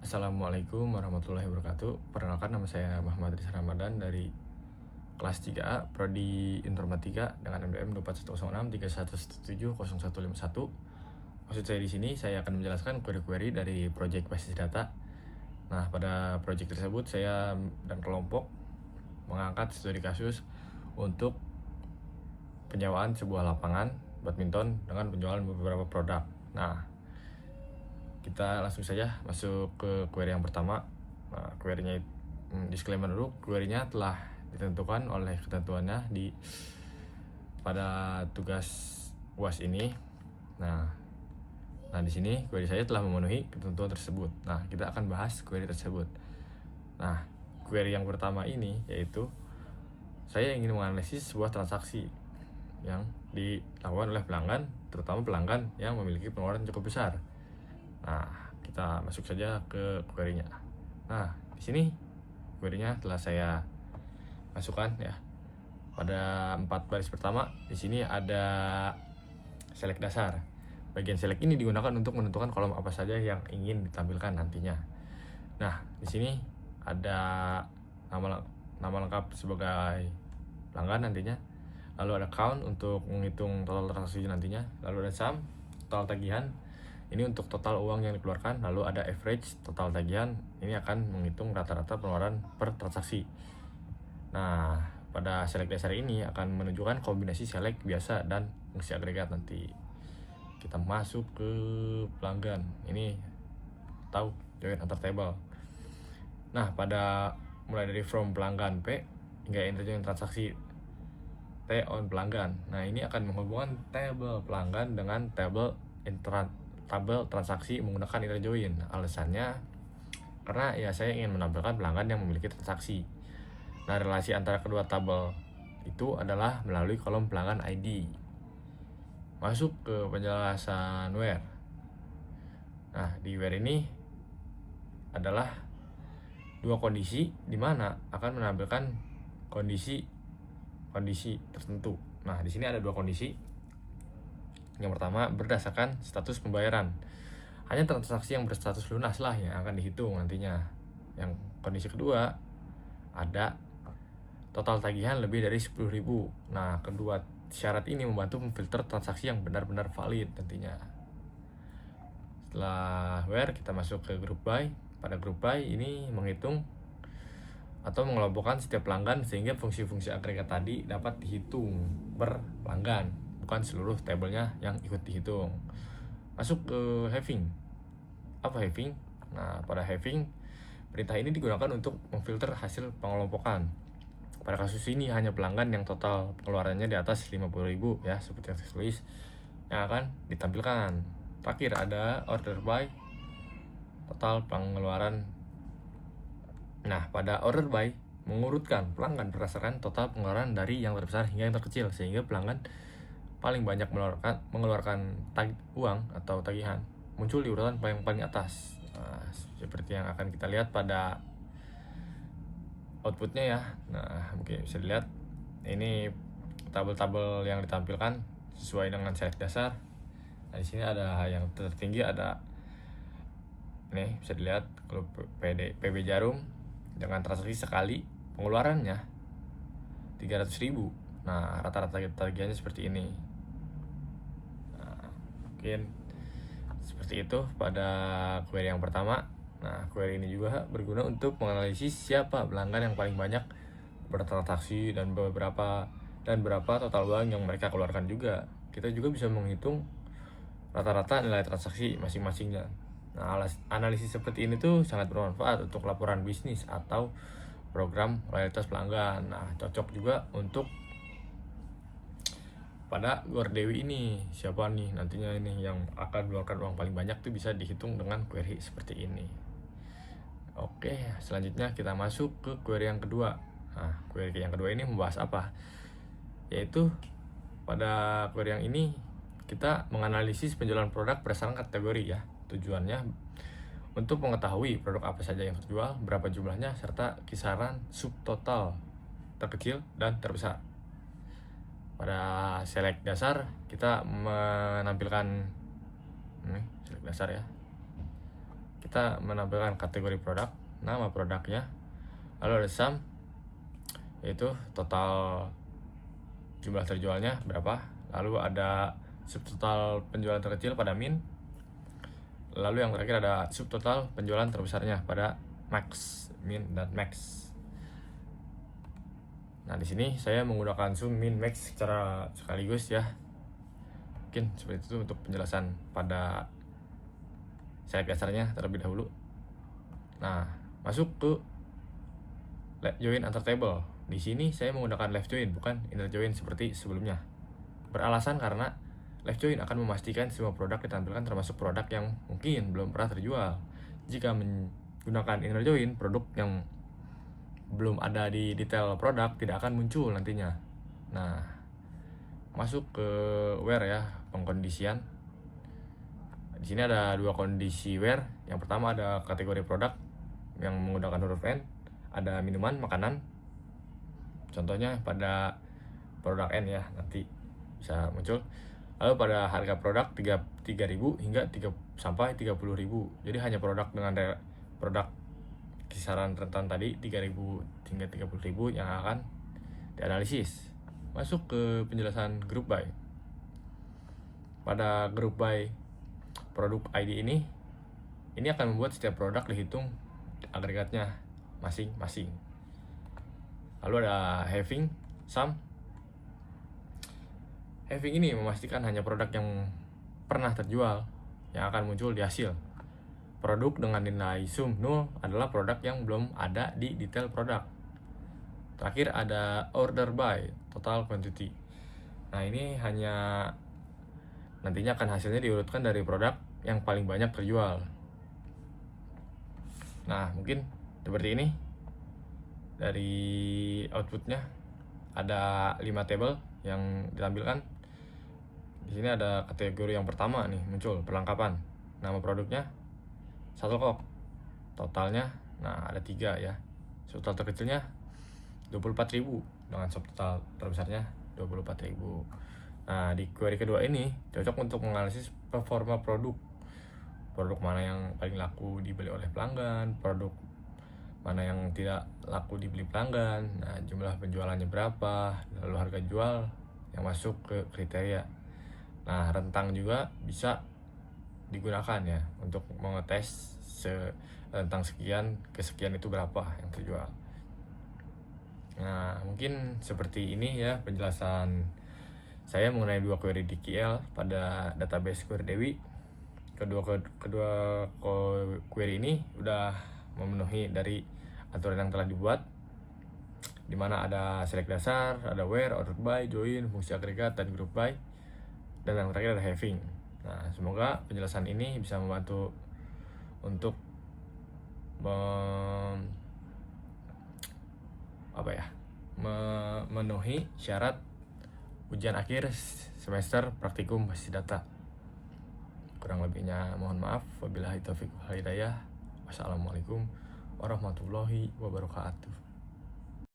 Assalamualaikum warahmatullahi wabarakatuh. Perkenalkan, nama saya Muhammad Rizal Ramadan dari kelas 3A Prodi Informatika dengan NPM 2410631170151. Maksud saya di sini saya akan menjelaskan query-query dari project basis data. Nah, pada project tersebut saya dan kelompok mengangkat studi kasus untuk penyewaan sebuah lapangan badminton dengan penjualan beberapa produk. Nah, kita langsung saja masuk ke query yang pertama. Nah, query-nya disclaimer dulu, query-nya telah ditentukan oleh ketentuannya pada tugas UAS ini. Nah, di sini query saya telah memenuhi ketentuan tersebut. Nah, kita akan bahas query tersebut. Nah, query yang pertama ini yaitu saya ingin menganalisis sebuah transaksi yang dilakukan oleh pelanggan, terutama pelanggan yang memiliki pengeluaran cukup besar. Nah, kita masuk saja ke query-nya. Nah, di sini query-nya telah saya masukkan ya. Pada 4 baris pertama, di sini ada select dasar. Bagian select ini digunakan untuk menentukan kolom apa saja yang ingin ditampilkan nantinya. Nah, di sini ada nama lengkap sebagai pelanggan nantinya. Lalu ada count untuk menghitung total transaksi nantinya. Lalu ada sum, total tagihan. Ini untuk total uang yang dikeluarkan. Lalu ada average, total tagihan. Ini akan menghitung rata-rata pengeluaran per transaksi. Nah, pada select dasar ini akan menunjukkan kombinasi select biasa dan fungsi agregat nanti. Kita masuk ke pelanggan. Ini tahu join antar table. Nah, pada mulai dari from pelanggan P hingga interjoin transaksi T on pelanggan. Nah, ini akan menghubungkan table pelanggan dengan tabel transaksi menggunakan interjoin. Alasannya karena ya saya ingin menampilkan pelanggan yang memiliki transaksi. Nah, relasi antara kedua tabel itu adalah melalui kolom pelanggan ID. Masuk ke penjelasan where. Nah, di where ini adalah dua kondisi di mana akan menampilkan kondisi tertentu. Nah, di sini ada dua kondisi. Yang pertama, berdasarkan status pembayaran. Hanya transaksi yang berstatus lunas lah yang akan dihitung nantinya. Yang kondisi kedua, ada total tagihan lebih dari 10.000. Nah, kedua syarat ini membantu memfilter transaksi yang benar-benar valid nantinya. Setelah where, kita masuk ke group by. Pada group by ini menghitung atau mengelompokkan setiap pelanggan sehingga fungsi-fungsi agregat tadi dapat dihitung per pelanggan, bukan seluruh tabelnya yang ikut dihitung. Masuk ke having. Apa having? Nah, pada having, perintah ini digunakan untuk memfilter hasil pengelompokan. Pada kasus ini hanya pelanggan yang total pengeluarannya di atas 50.000 ya, seperti yang tertulis, yang akan ditampilkan. Terakhir ada order by, total pengeluaran. Nah, pada order by mengurutkan pelanggan berdasarkan total pengeluaran dari yang terbesar hingga yang terkecil, sehingga pelanggan paling banyak mengeluarkan uang atau tagihan muncul di urutan paling atas. Nah, seperti yang akan kita lihat pada outputnya ya. Nah, mungkin bisa dilihat ini tabel-tabel yang ditampilkan sesuai dengan select dasar. Nah, di sini ada yang tertinggi, ada ini bisa dilihat kalau PB Jarum dengan transaksi sekali pengeluarannya 300.000. Nah, rata-rata tagihannya seperti ini. Nah, mungkin seperti itu pada query yang pertama. Nah, query ini juga berguna untuk menganalisis siapa pelanggan yang paling banyak bertransaksi dan berapa total uang yang mereka keluarkan juga. Kita juga bisa menghitung rata-rata nilai transaksi masing-masingnya. Nah, analisis seperti ini tuh sangat bermanfaat untuk laporan bisnis atau program loyalitas pelanggan. Nah, cocok juga untuk pada Gordewi ini. Siapa nih nantinya ini yang akan mengeluarkan uang paling banyak tuh bisa dihitung dengan query seperti ini. Oke, selanjutnya kita masuk ke query yang kedua. Nah, query yang kedua ini membahas apa? Yaitu pada query yang ini kita menganalisis penjualan produk berdasarkan kategori ya. Tujuannya untuk mengetahui produk apa saja yang terjual, berapa jumlahnya, serta kisaran subtotal terkecil dan terbesar. Pada select dasar kita menampilkan select dasar ya. kita menampilkan kategori produk, nama produknya, lalu ada sum, yaitu total jumlah terjualnya berapa, lalu ada subtotal penjualan terkecil pada min, lalu yang terakhir ada subtotal penjualan terbesarnya pada max, min dan max. Nah, di sini saya menggunakan sum, min, max secara sekaligus ya. Mungkin seperti itu untuk penjelasan pada slide dasarnya terlebih dahulu. Nah, masuk ke left join antar table. Di sini saya menggunakan left join bukan inner join seperti sebelumnya. Beralasan karena left join akan memastikan semua produk ditampilkan termasuk produk yang mungkin belum pernah terjual. Jika menggunakan inner join, produk yang belum ada di detail produk tidak akan muncul nantinya. Nah, masuk ke where ya, pengkondisian. Di sini ada dua kondisi where. Yang pertama ada kategori produk yang menggunakan huruf N, ada minuman, makanan. Contohnya pada produk N ya, nanti bisa muncul. Lalu pada harga produk 3.000 hingga sampai 30.000. Jadi hanya produk dengan produk kisaran rentan tadi 3.000 hingga 30.000 yang akan dianalisis. Masuk ke penjelasan group by. Pada group by produk ID ini akan membuat setiap produk dihitung agregatnya masing-masing. Lalu ada having, sum. Having ini memastikan hanya produk yang pernah terjual yang akan muncul di hasil. Produk dengan nilai sum 0 adalah produk yang belum ada di detail produk. Terakhir ada order by, total quantity. Nah, ini hanya nantinya akan hasilnya diurutkan dari produk yang paling banyak terjual. Nah, mungkin seperti ini. Dari outputnya ada 5 table yang ditampilkan. Di sini ada kategori yang pertama nih muncul, perlengkapan. Nama produknya Shuttlecock. Totalnya, nah ada 3 ya. Subtotal terkecilnya 24.000 dengan subtotal terbesarnya 24.000. Nah, di query kedua ini cocok untuk menganalisis performa produk. Produk mana yang paling laku dibeli oleh pelanggan, produk mana yang tidak laku dibeli pelanggan, nah jumlah penjualannya berapa, lalu harga jual yang masuk ke kriteria. Nah, rentang juga bisa digunakan ya untuk mengetes rentang sekian ke sekian itu berapa yang terjual. Nah, mungkin seperti ini ya penjelasan saya mengenai 2 query DQL pada database Query Dewi. Kedua query ini udah memenuhi dari aturan yang telah dibuat, di mana ada select dasar, ada where, order by, join, fungsi agregat, dan group by, dan yang terakhir ada having. Nah, semoga penjelasan ini bisa membantu untuk memenuhi syarat ujian akhir semester praktikum basis data. Kurang lebihnya mohon maaf. Wabillahi taufiq wal hidayah. Wassalamualaikum warahmatullahi wabarakatuh.